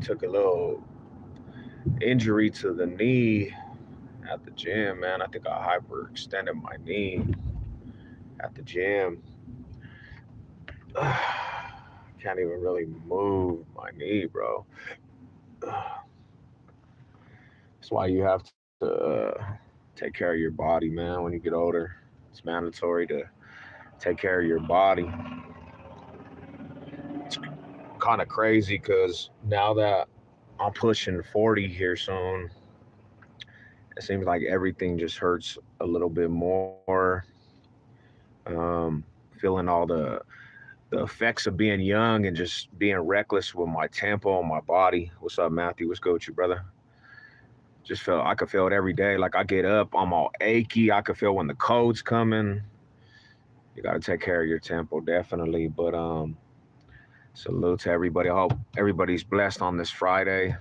Took a little injury to the knee at the gym, man. I think I hyperextended my knee at the gym. Can't even really move my knee, bro. That's why you have to take care of your body, man. When you get older, it's mandatory to take care of your body. It's kind of crazy because now that I'm pushing 40 here soon, it seems like everything just hurts a little bit more. Um, Feeling all the effects of being young and just being reckless with my tempo and my body. What's up, Matthew? What's good with you, brother? Just felt I could feel it every day. Like I get up, I'm all achy. I could feel when the cold's coming. You got to take care of your tempo, definitely. But salute to everybody. I hope everybody's blessed on this Friday.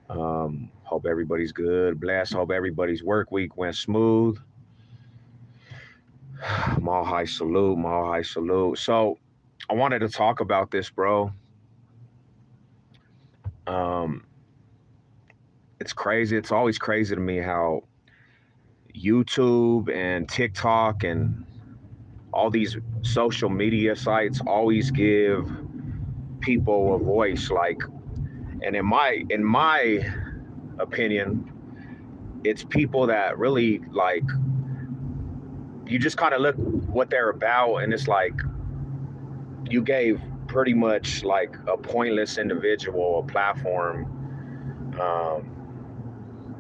Hope everybody's good, blessed. Hope everybody's work week went smooth. Mall high salute, mall high salute. So I wanted to talk about this, bro. Um, it's crazy. It's always crazy to me how YouTube and TikTok and all these social media sites always give people a voice. Like, and in my opinion, it's people that really like you just kind of look what they're about, and it's like you gave pretty much like a pointless individual a platform,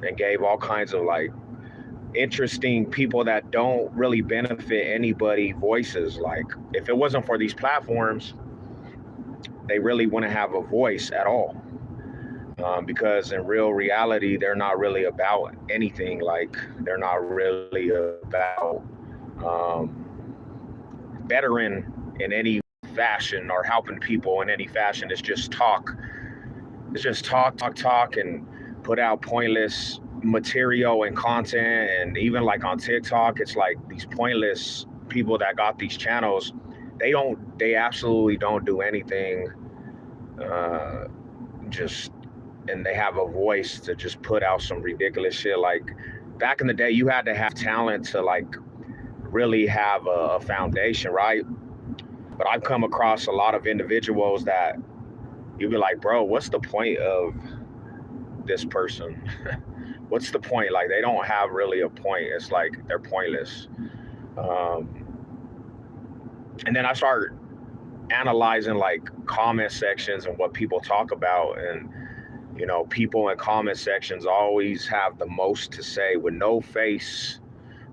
and gave all kinds of like interesting people that don't really benefit anybody voices. Like if it wasn't for these platforms, they really wouldn't have a voice at all. Because in real reality, they're not really about anything. Like they're not really about bettering in any fashion or helping people in any fashion. It's just talk. It's just talk, talk, talk, and put out pointless material and content. And even like on TikTok, it's like these pointless people that got these channels. They absolutely don't do anything. Uh, just and they have a voice to just put out some ridiculous shit. Like back in the day, you had to have talent to like really have a foundation, right? But I've come across a lot of individuals that you'd be like, bro, what's the point of this person? What's the point? Like they don't have really a point. It's like they're pointless. Um, and then I start analyzing like comment sections and what people talk about, and people in comment sections always have the most to say with no face.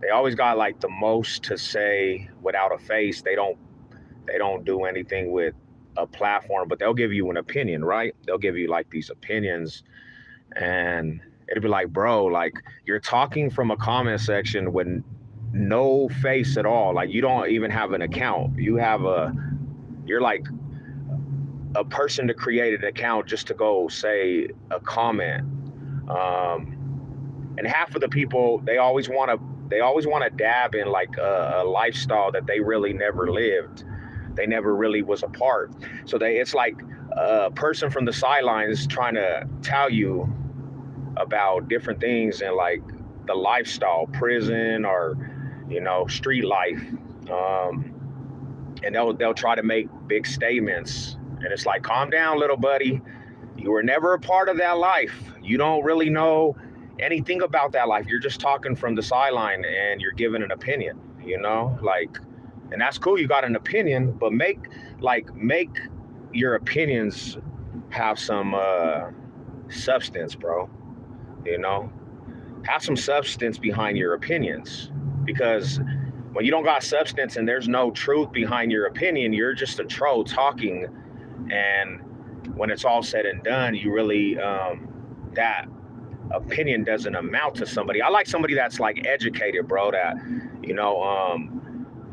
They always got like the most to say without a face. They don't do anything with a platform, but they'll give you an opinion, right? They'll give you like these opinions, and it'll be like, bro, like you're talking from a comment section with no face at all. Like you don't even have an account. You're like a person to create an account just to go say a comment. And half of the people they always want to dab in like a lifestyle that they really never lived. They never really was a part. So it's like a person from the sidelines trying to tell you about different things in like the lifestyle, prison or street life. And they'll try to make big statements, and it's like, calm down, little buddy. You were never a part of that life. You don't really know anything about that life. You're just talking from the sideline and you're giving an opinion, like, and that's cool. You got an opinion, but make your opinions have some substance, bro. You know, have some substance behind your opinions, because when you don't got substance and there's no truth behind your opinion, you're just a troll talking. And when it's all said and done, you really that opinion doesn't amount to somebody. I like somebody that's like educated, bro, that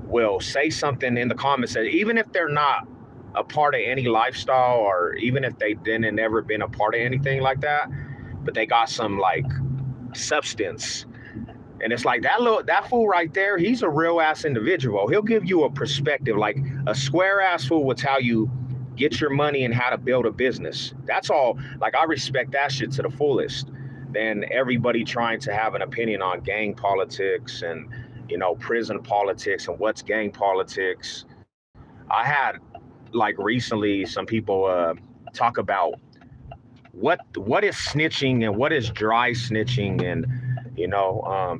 will say something in the comments that even if they're not a part of any lifestyle, or even if they didn't never been a part of anything like that, but they got some like substance. And it's like that fool right there, he's a real ass individual. He'll give you a perspective. Like a square ass fool will tell you get your money and how to build a business. That's all. Like, I respect that shit to the fullest. Than everybody trying to have an opinion on gang politics and, prison politics and what's gang politics. I had, like, recently some people talk about what is snitching and what is dry snitching and,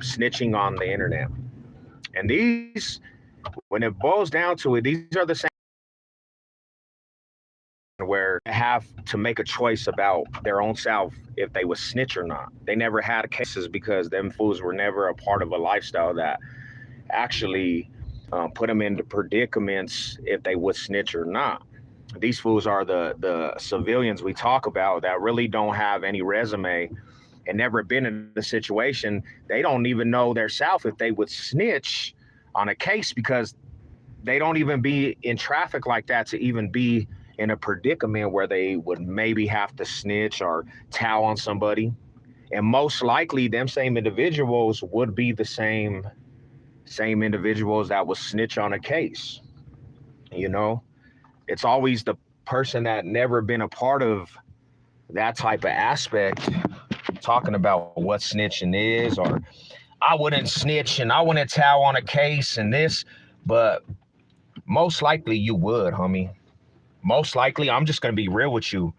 snitching on the internet. And these, when it boils down to it, these are the same where they have to make a choice about their own self if they would snitch or not. They never had cases because them fools were never a part of a lifestyle that actually put them into predicaments if they would snitch or not. These fools are the civilians we talk about that really don't have any resume and never been in the situation. They don't even know their self if they would snitch on a case because they don't even be in traffic like that to even be in a predicament where they would maybe have to snitch or towel on somebody. And most likely them same individuals would be the same individuals that would snitch on a case. It's always the person that never been a part of that type of aspect talking about what snitching is, or I wouldn't snitch and I wouldn't towel on a case and this, but most likely you would, homie. Most likely, I'm just going to be real with you.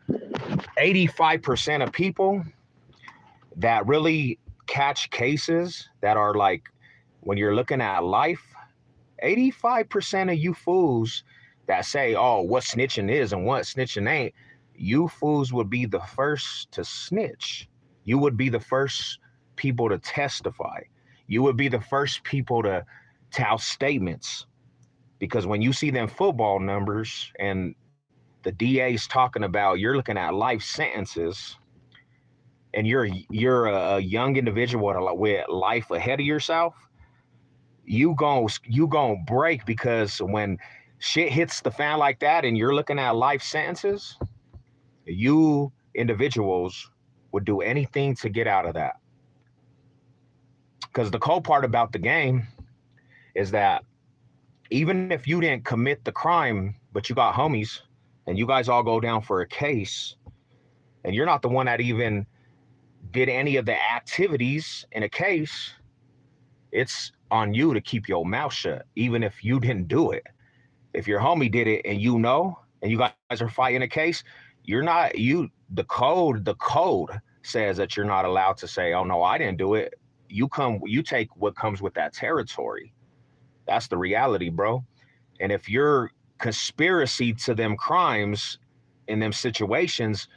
85% of people that really catch cases that are like, when you're looking at life, 85% of you fools that say, oh, what snitching is and what snitching ain't, you fools would be the first to snitch. You would be the first people to testify. You would be the first people to tell statements. Because when you see them football numbers and the DA's talking about, you're looking at life sentences, and you're a young individual with life ahead of yourself, you gon' break, because when shit hits the fan like that and you're looking at life sentences, you individuals would do anything to get out of that. Because the cold part about the game is that even if you didn't commit the crime, but you got homies and you guys all go down for a case, and you're not the one that even did any of the activities in a case, it's on you to keep your mouth shut, even if you didn't do it. If your homie did it and and you guys are fighting a case, the code says that you're not allowed to say, oh no, I didn't do it. You take what comes with that territory. That's the reality, bro. And if you're conspiracy to them crimes in them situations,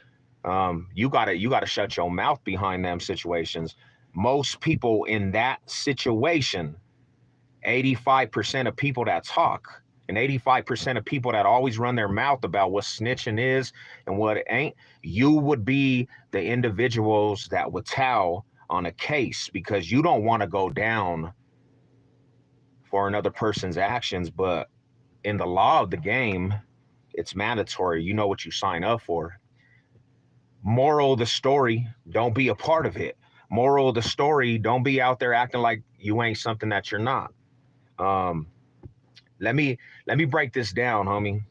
you gotta shut your mouth behind them situations. Most people in that situation, 85% of people that talk and 85% of people that always run their mouth about what snitching is and what it ain't, you would be the individuals that would tell on a case, because you don't want to go down for another person's actions. But in the law of the game, it's mandatory. You know what you sign up for. Moral of the story, don't be a part of it. Moral of the story, don't be out there acting like you ain't something that you're not. Let me break this down, homie.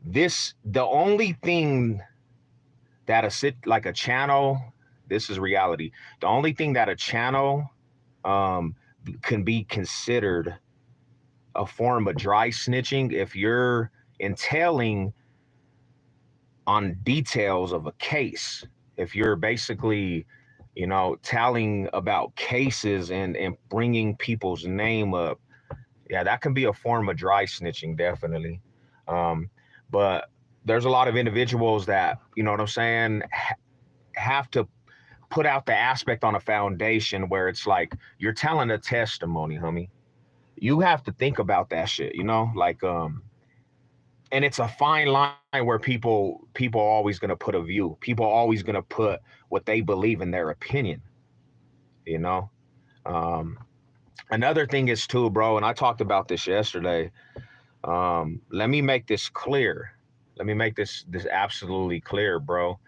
The only thing that a channel, this is reality. The only thing that a channel can be considered a form of dry snitching if you're entailing on details of a case. If you're basically, telling about cases and bringing people's name up, yeah, that can be a form of dry snitching, definitely. But there's a lot of individuals that, you know what I'm saying, have to put out the aspect on a foundation where it's like you're telling a testimony, homie. You have to think about that shit, like, and it's a fine line where people are always going to put a view. People are always going to put what they believe in their opinion, Another thing is too, bro, and I talked about this yesterday. Let me make this clear. Let me make this absolutely clear, bro.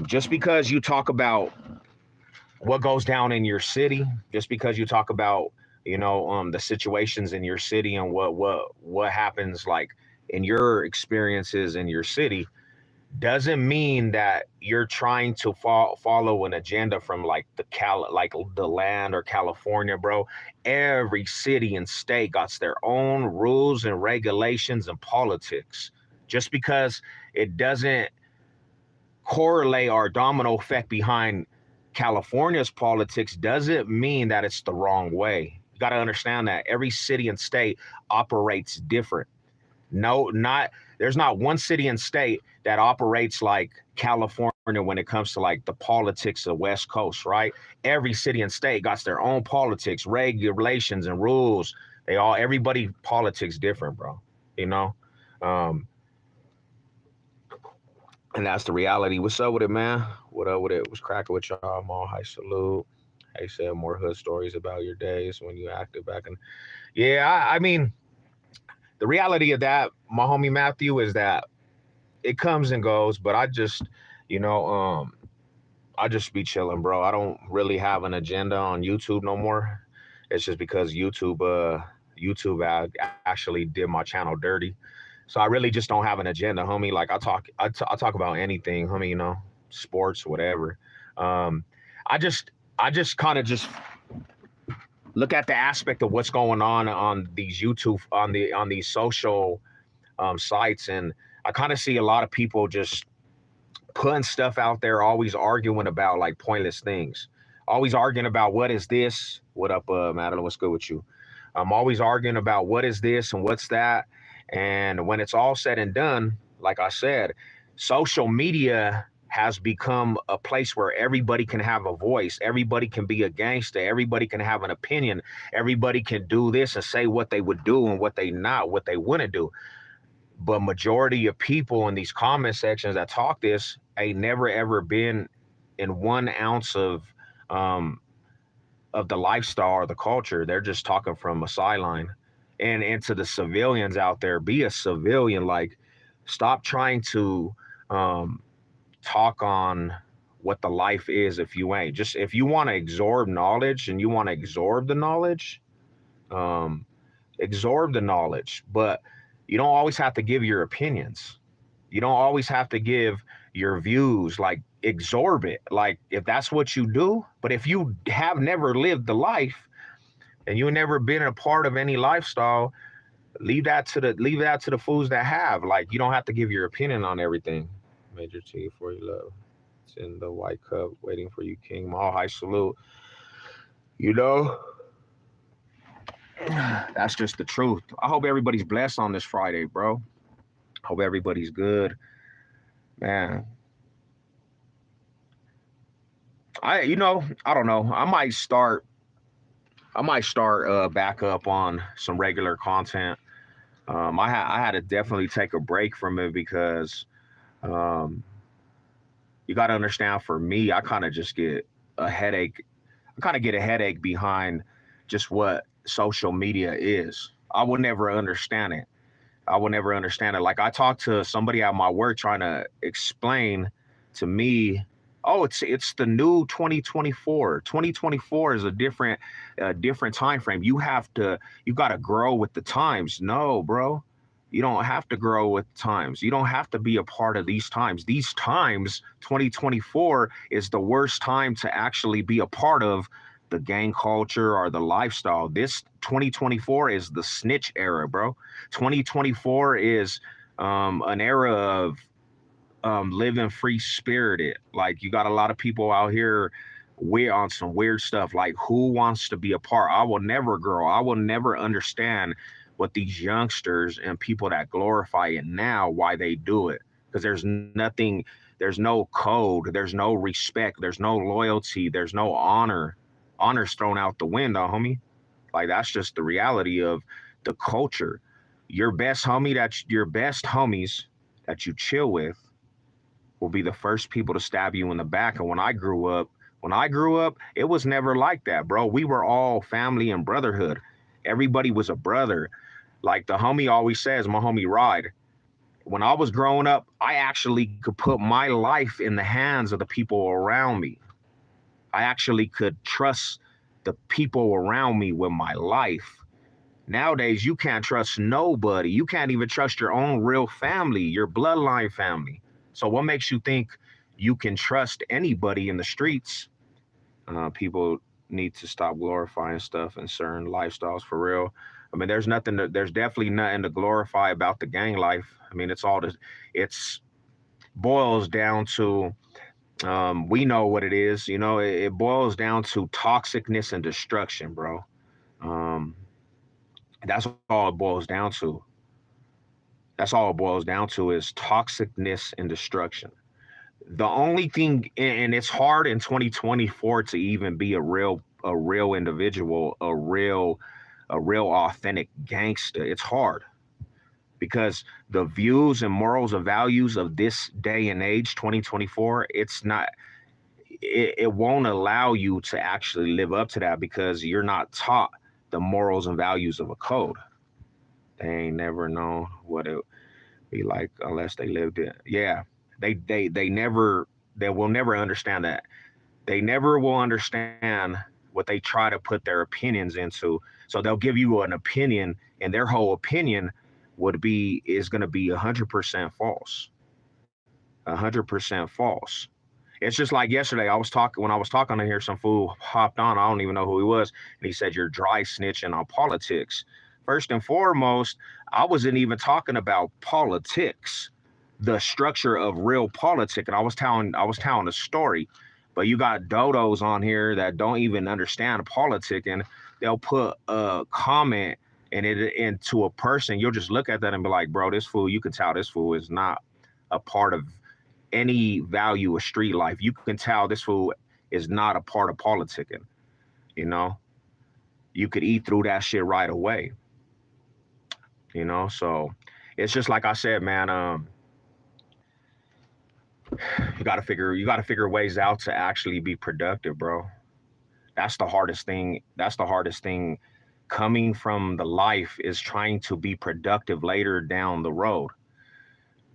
Just because you talk about what goes down in your city, just because you talk about the situations in your city and what happens like in your experiences in your city doesn't mean that you're trying to follow an agenda from like like the land or California, bro. Every city and state got their own rules and regulations and politics. Just because it doesn't correlate or domino effect behind California's politics doesn't mean that it's the wrong way. You got to understand that every city and state operates different. No, not there's not one city and state that operates like California when it comes to like the politics of West Coast, right? Every city and state got their own politics, regulations, and rules. Everybody politics different, bro. You know, um, and that's the reality. What's up with it, man? What up with it? What's cracking with y'all? Mall high salute. Hey, said more hood stories about your days when you acted back in. Yeah, I mean, the reality of that, my homie Matthew, is that it comes and goes, but you know, um, I just be chilling, bro. I don't really have an agenda on YouTube no more. It's just because YouTube actually did my channel dirty. So I really just don't have an agenda, homie. Like I talk about anything, homie. Sports, whatever. Um, I just, I just kind of just look at the aspect of what's going on these YouTube on these social sites, and I kind of see a lot of people just putting stuff out there, always arguing about like pointless things, always arguing about what is this. What up, Madeline? What's good with you? I'm always arguing about what is this and what's that. And when it's all said and done, like I said, social media has become a place where everybody can have a voice. Everybody can be a gangster. Everybody can have an opinion. Everybody can do this and say what they would do and what they wouldn't do. But majority of people in these comment sections that talk this ain't never ever been in 1 ounce um, of the lifestyle or the culture. They're just talking from a sideline. And to the civilians out there, be a civilian. Like, stop trying to um, talk on what the life is if you ain't. Just if you want to absorb knowledge and you want to um, absorb the knowledge, but you don't always have to give your opinions. You don't always have to give your views, like absorb it. Like if that's what you do, but if you have never lived the life and you've never been a part of any lifestyle, leave that to the fools that have. Like you don't have to give your opinion on everything. Major T for you love. It's in the white cup waiting for you, King. Mahal high salute. You know, that's just the truth. I hope everybody's blessed on this Friday, bro. Hope everybody's good. Man, I don't know. I might start back up on some regular content. I had to definitely take a break from it because um, you got to understand. For me, I kind of just get a headache. I kind of get a headache behind just what social media is. I will never understand it. I will never understand it. Like I talked to somebody at my work trying to explain to me, oh, it's the new 2024. 2024 is a different time frame. You got to grow with the times. No, bro. You don't have to grow with times. You don't have to be a part of these times. These times, 2024 is the worst time to actually be a part of the gang culture or the lifestyle. This 2024 is the snitch era, bro. 2024 is an era of living free spirited. Like you got a lot of people out here weird on some weird stuff. Like who wants to be a part? I will never grow. I will never understand what these youngsters and people that glorify it now, why they do it. Because there's no code, there's no respect, there's no loyalty, there's no honor. Honor's thrown out the window, homie. Like that's just the reality of the culture. Your best homies that you chill with will be the first people to stab you in the back. And when I grew up, it was never like that, bro. We were all family and brotherhood. Everybody was a brother. Like the homie always says, my homie Ride. When I was growing up, I actually could put my life in the hands of the people around me. I actually could trust the people around me with my life. Nowadays, you can't trust nobody. You can't even trust your own real family, your bloodline family. So what makes you think you can trust anybody in the streets? People need to stop glorifying stuff in certain lifestyles for real. I mean, there's definitely nothing to glorify about the gang life. I mean, it's boils down to, we know what it is. It boils down to toxicness and destruction, bro. Um, that's all it boils down to. That's all it boils down to is toxicness and destruction. The only thing, and it's hard in 2024 to even be a real individual, a real authentic gangster. It's hard because the views and morals and values of this day and age, 2024, it won't allow you to actually live up to that because you're not taught the morals and values of a code. They ain't never known what it be like unless they lived it. Yeah, they will never understand that. They never will understand what they try to put their opinions into. So they'll give you an opinion, and their whole opinion is going to be 100% false. 100% false. It's just like yesterday. When I was talking to here, some fool hopped on. I don't even know who he was, and he said you're dry snitching on politics. First and foremost, I wasn't even talking about politics, the structure of real politics, and I was telling a story. But you got dodos on here that don't even understand politics, and they'll put a comment into a person. You'll just look at that and be like, bro, this fool. You can tell this fool is not a part of any value of street life. You can tell this fool is not a part of politicking. You know, you could eat through that shit right away. So it's just like I said, man. You got to figure ways out to actually be productive, bro. That's the hardest thing. That's the hardest thing. Coming from the life is trying to be productive later down the road.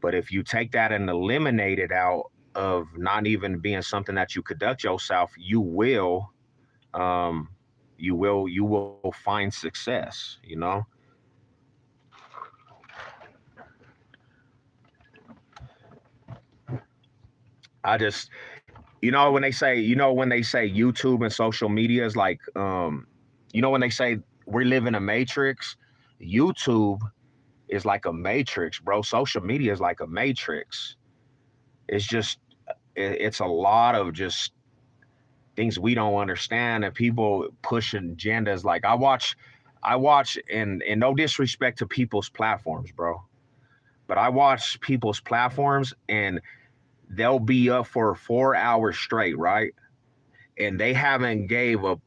But if you take that and eliminate it out of not even being something that you conduct yourself, um, you will find success. I just, when they say YouTube and social media is like, when they say we live in a matrix, YouTube is like a matrix, bro. Social media is like a matrix. It's just, it's a lot of just things we don't understand, and people pushing agendas. Like I watch, and no disrespect to people's platforms, bro, but I watch people's platforms, and they'll be up for 4 hours straight, right? And they haven't gave a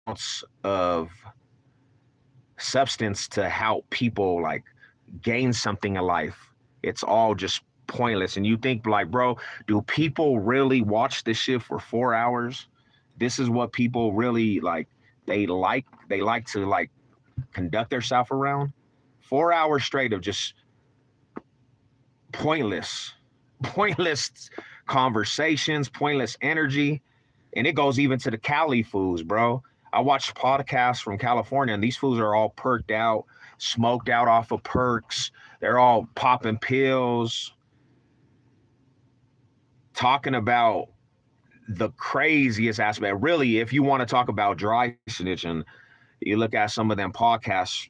ounce of substance to help people like gain something in life. It's all just pointless. And you think like, bro, do people really watch this shit for 4 hours? This is what people really like. They like to like conduct themselves around. 4 hours straight of just pointless, pointless conversations, pointless energy. And it goes even to the Cali foods, bro. I watch podcasts from California, and these fools are all perked out, smoked out off of perks. They're all popping pills, talking about the craziest aspect. Really, if you want to talk about dry snitching, you look at some of them podcasts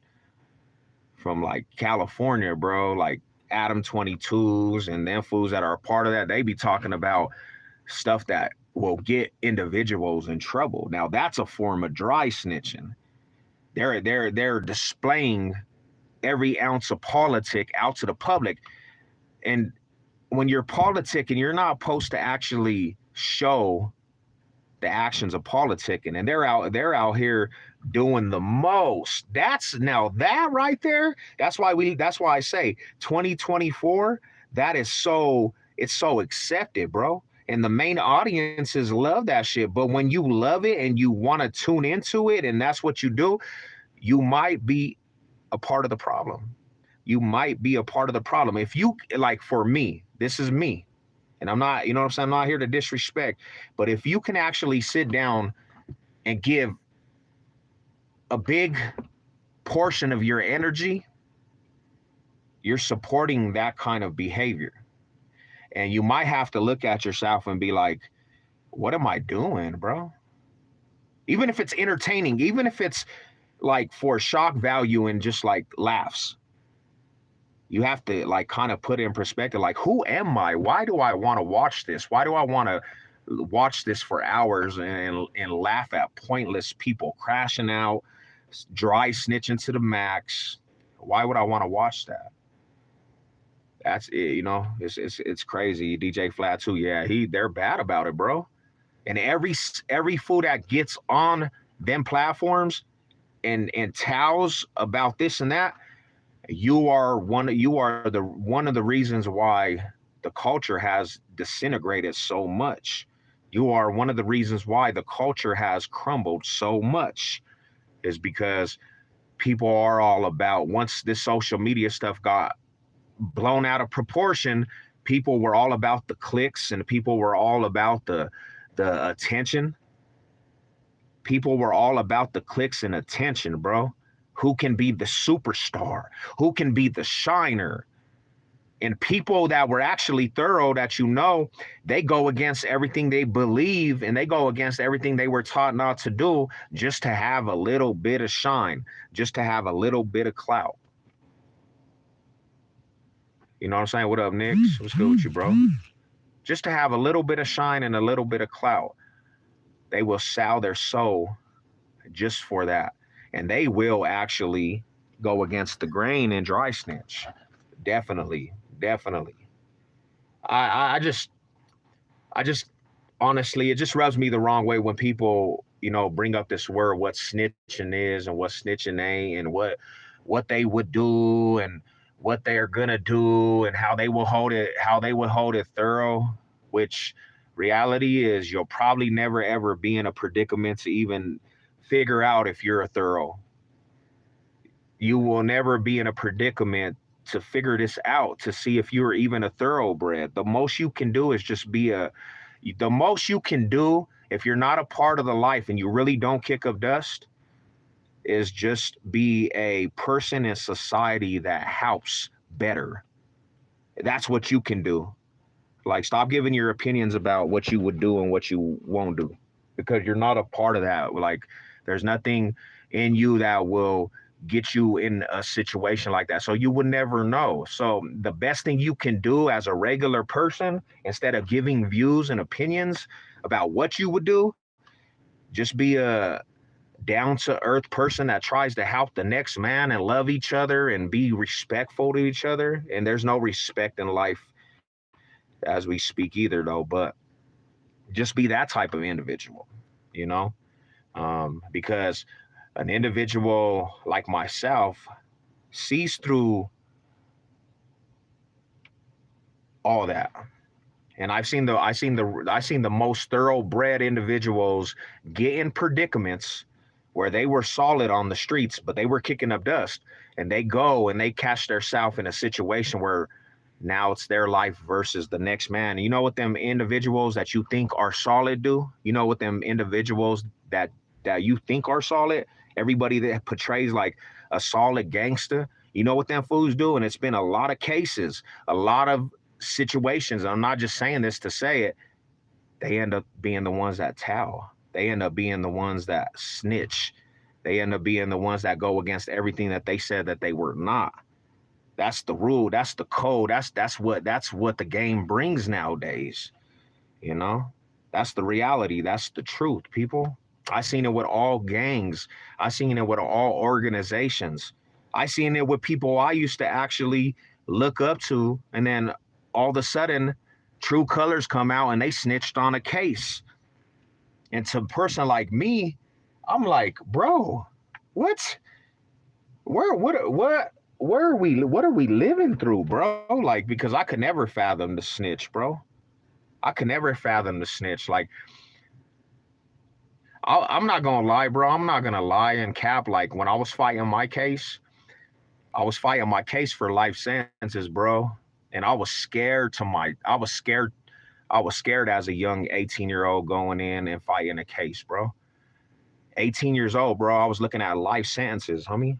from like California, bro, like Adam 22s and them fools that are a part of that. They be talking about stuff that will get individuals in trouble. Now that's a form of dry snitching. They're displaying every ounce of politic out to the public. And when you're politicking, you're not supposed to actually show the actions of politicking, and they're out here doing the most. That right there, that's why I say 2024, that is it's so accepted, bro. And the main audiences love that shit. But when you love it and you want to tune into it and that's what you do, you might be a part of the problem. You might be a part of the problem. If you, like, for me, this is me. And I'm not, you know what I'm saying? I'm not here to disrespect, but if you can actually sit down and give a big portion of your energy, you're supporting that kind of behavior. And you might have to look at yourself and be like, what am I doing, bro? Even if it's entertaining, even if it's like for shock value and just like laughs, you have to like kind of put it in perspective, like, who am I? Why do I want to watch this? Why do I want to watch this for hours and laugh at pointless people crashing out, dry snitching to the max? Why would I want to watch that? That's it, you know. It's crazy. DJ Flat too, yeah, they're bad about it, bro. And every fool that gets on them platforms and tells about this and that, you are one of the reasons why the culture has disintegrated so much. You are one of the reasons why the culture has crumbled so much, is because people are all about, once this social media stuff got blown out of proportion, people were all about the clicks and people were all about the attention. People were all about the clicks and attention, bro. Who can be the superstar? Who can be the shiner? And people that were actually thorough, that, you know, they go against everything they believe and they go against everything they were taught not to do, just to have a little bit of shine, just to have a little bit of clout. You know what I'm saying? What up, Nix? What's good with you, bro? Just to have a little bit of shine and a little bit of clout. They will sell their soul just for that. And they will actually go against the grain and dry snitch. Definitely. I just honestly, it just rubs me the wrong way when people, you know, bring up this word, what snitching is and what snitching ain't, and what they would do and what they're gonna do and how they will hold it thorough, which reality is you'll probably never ever be in a predicament to even figure out if you're a thorough. You will never be in a predicament to figure this out, to see if you're even a thoroughbred. The most you can do is just the most you can do, if you're not a part of the life and you really don't kick up dust, is just be a person in society that helps better. That's what you can do. Like, stop giving your opinions about what you would do and what you won't do, because you're not a part of that. Like, there's nothing in you that will get you in a situation like that. So you would never know. So the best thing you can do as a regular person, instead of giving views and opinions about what you would do, just be a down to earth person that tries to help the next man and love each other and be respectful to each other. And there's no respect in life as we speak either, though, but just be that type of individual, you know, because an individual like myself sees through all that. And I've seen the most thoroughbred individuals get in predicaments where they were solid on the streets, but they were kicking up dust, and they go and they catch themselves in a situation where now it's their life versus the next man. And you know what them individuals that you think are solid do? You know what them individuals that you think are solid, everybody that portrays like a solid gangster, you know what them fools do? And it's been a lot of cases, a lot of situations. I'm not just saying this to say it. They end up being the ones that tell. They end up being the ones that snitch. They end up being the ones that go against everything that they said that they were not. That's the rule. That's the code. That's what the game brings nowadays. You know, that's the reality. That's the truth, people. I seen it with all gangs. I seen it with all organizations. I seen it with people I used to actually look up to, and then all of a sudden, True Colors come out and they snitched on a case. And to a person like me, I'm like, bro, what? What are we living through, bro? Like, because I could never fathom the snitch, bro. I could never fathom the snitch. Like, I'm not gonna lie, bro. I'm not gonna lie and cap. Like, when I was fighting my case for life sentences, bro. And I was scared I was scared as a young 18-year-old going in and fighting a case, bro. 18 years old, bro. I was looking at life sentences, homie.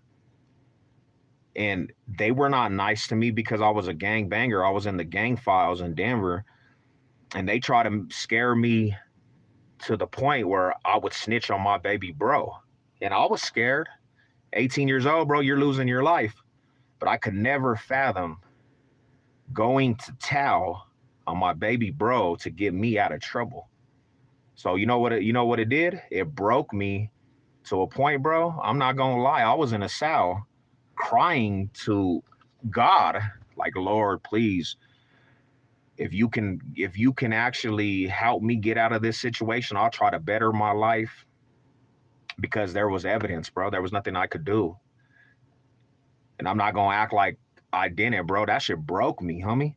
And they were not nice to me because I was a gang banger. I was in the gang files in Denver. And they tried to scare me to the point where I would snitch on my baby bro. And I was scared. 18 years old, bro, you're losing your life. But I could never fathom going to tell on my baby bro to get me out of trouble. So you know what it did? It broke me to a point, bro. I'm not gonna lie. I was in a cell crying to God, like, Lord, please, if you can actually help me get out of this situation, I'll try to better my life, because there was evidence, bro. There was nothing I could do. And I'm not gonna act like I didn't, bro. That shit broke me, homie.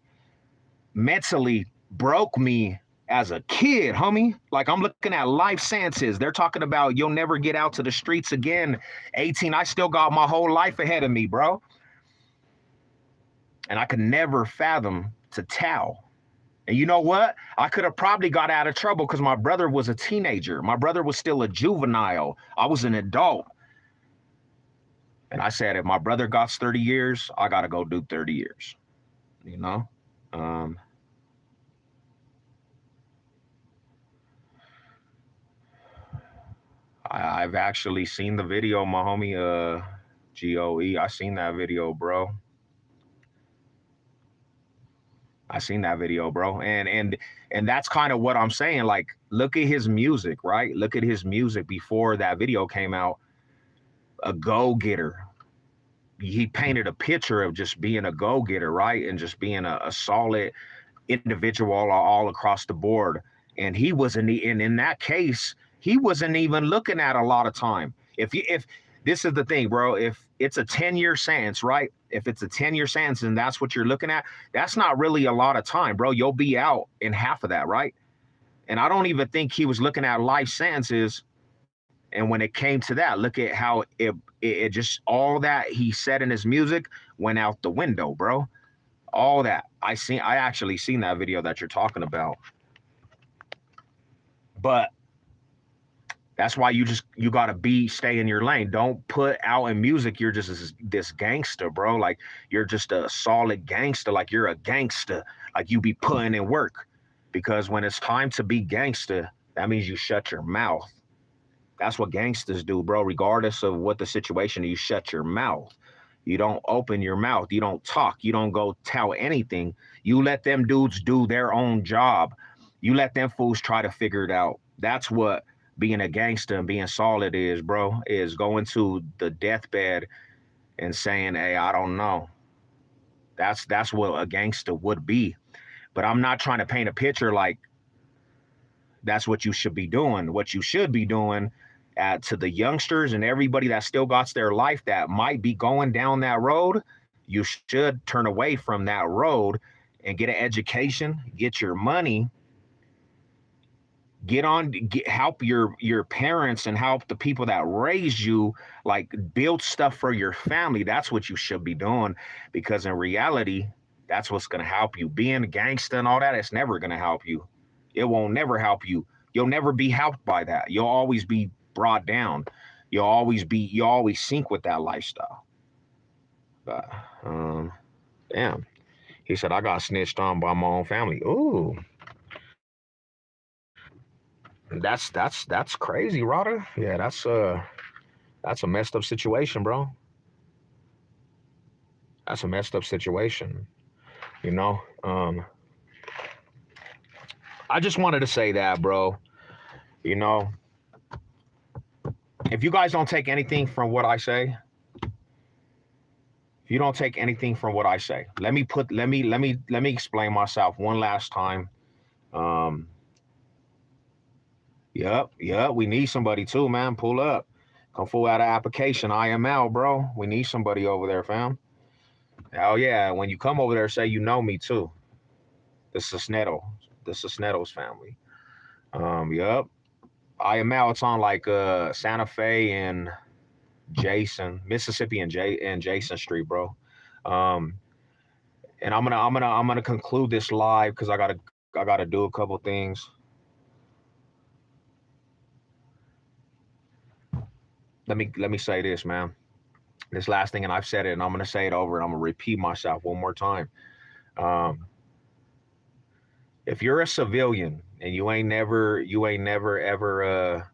Mentally broke me as a kid, homie. Like, I'm looking at life sentences. They're talking about you'll never get out to the streets again. 18, I still got my whole life ahead of me, bro. And I could never fathom to tell. And you know what? I could have probably got out of trouble because my brother was a teenager. My brother was still a juvenile. I was an adult. And I said, if my brother got 30 years, I got to go do 30 years, you know? I've actually seen the video, my homie, GOE. I seen that video, bro. I seen that video, bro. And that's kind of what I'm saying. Like, look at his music, right? Look at his music before that video came out. A go-getter. He painted a picture of just being a go-getter, right? And just being a solid individual all across the board. And he wasn't, and in that case, he wasn't even looking at a lot of time. If this is the thing, bro, if it's a 10-year sentence, right? If it's a 10-year sentence and that's what you're looking at, that's not really a lot of time, bro. You'll be out in half of that, right? And I don't even think he was looking at life sentences. And when it came to that, look at how it just, all that he said in his music went out the window, bro. All that. I actually seen that video that you're talking about. But that's why you gotta stay in your lane. Don't put out in music you're just this gangster, bro. Like, you're just a solid gangster. Like, you're a gangster. Like, you be putting in work. Because when it's time to be gangster, that means you shut your mouth. That's what gangsters do, bro. Regardless of what the situation, you shut your mouth. You don't open your mouth. You don't talk. You don't go tell anything. You let them dudes do their own job. You let them fools try to figure it out. That's what being a gangster and being solid is, bro, is going to the deathbed and saying, hey, I don't know. That's what a gangster would be. But I'm not trying to paint a picture like that's what you should be doing. What you should be doing to the youngsters and everybody that still got their life that might be going down that road, you should turn away from that road and get an education, get your money, help your parents and help the people that raised you, like, build stuff for your family. That's what you should be doing, because in reality, that's what's going to help you. Being a gangster and all that, it's never going to help you. It won't never help you. You'll never be helped by that. You'll always be brought down. You always sink with that lifestyle. But damn. He said, I got snitched on by my own family. Ooh. That's crazy, Ryder. Yeah, that's a messed up situation, bro. That's a messed up situation. You know? I just wanted to say that, bro. You know, if you guys don't take anything from what I say, if you don't take anything from what I say, let me explain myself one last time. Yep, we need somebody too, man. Pull up. Come full out of application. IML, bro. We need somebody over there, fam. Hell yeah. When you come over there, say you know me too. The Cisneros family. Yep. IML, it's on like Santa Fe and Mississippi and Jason Street, bro. And I'm gonna conclude this live because I gotta gotta do a couple things. Let me say this, man. This last thing, and I've said it, and I'm gonna say it over, and I'm gonna repeat myself one more time. Um, if you're a civilian and you ain't never ever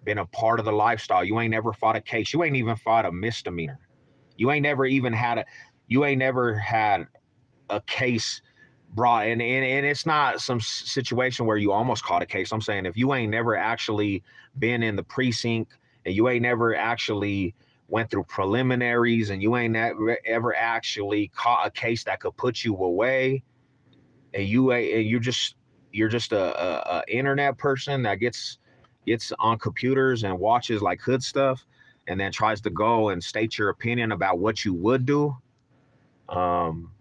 been a part of the lifestyle, you ain't never fought a case, you ain't even fought a misdemeanor, you ain't never even had a, you ain't never had a case brought in, and it's not some situation where you almost caught a case. I'm saying if you ain't never actually been in the precinct and you ain't never actually went through preliminaries and you ain't ever actually caught a case that could put you away, and you're just a internet person that gets on computers and watches like hood stuff and then tries to go and state your opinion about what you would do. um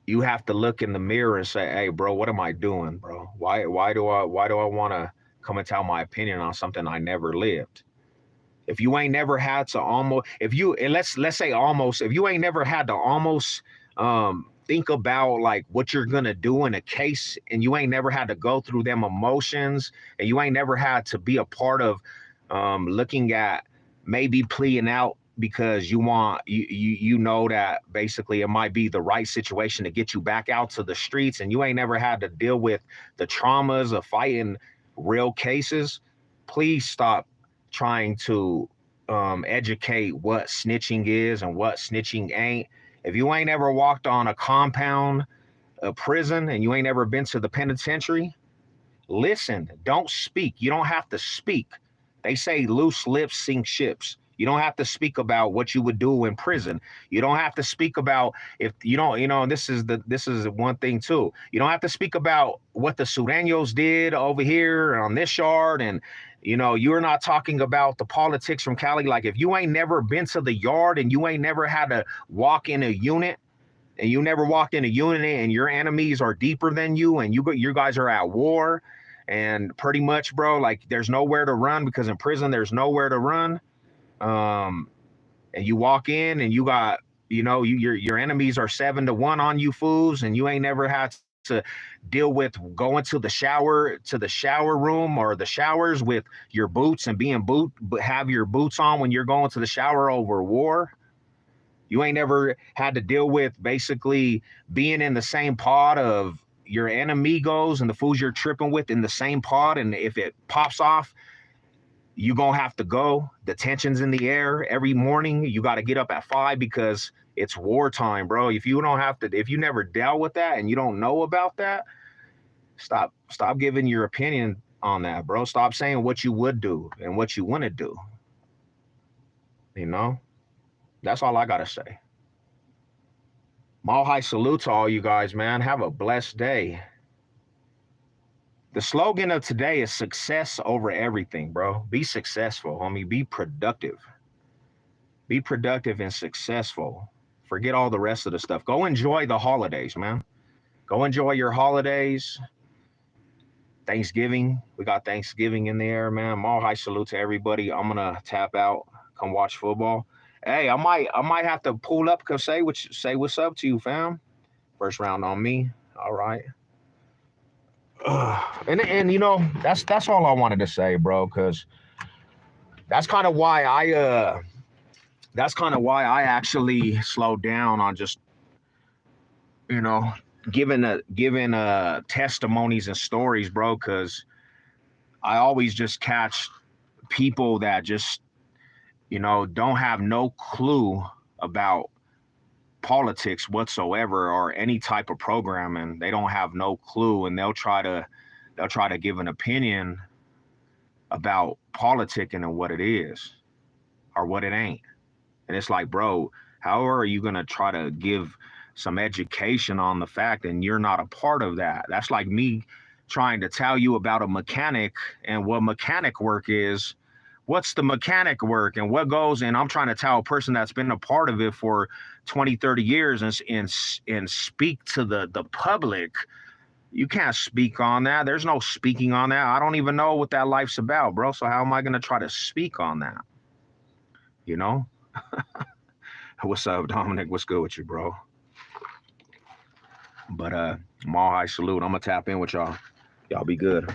you have to look in the mirror and say, hey bro, what am I doing, bro? Why do I want to come and tell my opinion on something I never lived? If you ain't never had to almost, if you, and let's say almost, if you ain't never had to almost think about like what you're gonna do in a case, and you ain't never had to go through them emotions, and you ain't never had to be a part of looking at maybe pleading out because you know that basically it might be the right situation to get you back out to the streets, and you ain't never had to deal with the traumas of fighting real cases. Please stop trying to educate what snitching is and what snitching ain't. If you ain't ever walked on a compound, a prison, and you ain't ever been to the penitentiary, listen, don't speak. You don't have to speak. They say loose lips sink ships. You don't have to speak about what you would do in prison. You don't have to speak about, if you don't, this is one thing too. You don't have to speak about what the Sureños did over here on this yard. And you're not talking about the politics from Cali. Like if you ain't never been to the yard and you ain't never had to walk in a unit, and you never walked in a unit and your enemies are deeper than you, and you guys are at war, and pretty much, bro, like there's nowhere to run, because in prison there's nowhere to run. And you walk in and you got, your enemies are 7-1 on you fools, and you ain't never had to deal with going to the shower room or the showers with your boots and have your boots on when you're going to the shower over war. You ain't never had to deal with basically being in the same pod of your enemigos and the fools you're tripping with in the same pod, and if it pops off, you gonna have to go. The tension's in the air every morning. You got to get up at 5 because it's wartime, bro. If you never dealt with that and you don't know about that, stop giving your opinion on that, bro. Stop saying what you would do and what you want to do. That's all I gotta say. Mahai salute to all you guys, man. Have a blessed day. The slogan of today is success over everything, bro. Be successful, homie. Be productive. Be productive and successful. Forget all the rest of the stuff. Go enjoy the holidays, man. Go enjoy your holidays. Thanksgiving. We got Thanksgiving in the air, man. Mahai salute to everybody. I'm gonna tap out. Come watch football. Hey, I might have to pull up because say what's up to you, fam. First round on me. All right. And that's all I wanted to say, bro, because that's kind of why I actually slowed down on just giving testimonies and stories, bro, because I always just catch people that just don't have no clue about politics whatsoever or any type of programming. They don't have no clue, and they'll try to give an opinion about politicking and what it is or what it ain't. And it's like, bro, how are you gonna try to give some education on the fact and you're not a part of that? That's like me trying to tell you about a mechanic and what mechanic work is. What's the mechanic work and what goes? And I'm trying to tell a person that's been a part of it for 20, 30 years and speak to the public. You can't speak on that. There's no speaking on that. I don't even know what that life's about, bro. So how am I going to try to speak on that? What's up, Dominic? What's good with you, bro? But Mall High salute. I'm gonna tap in with y'all. Y'all be good.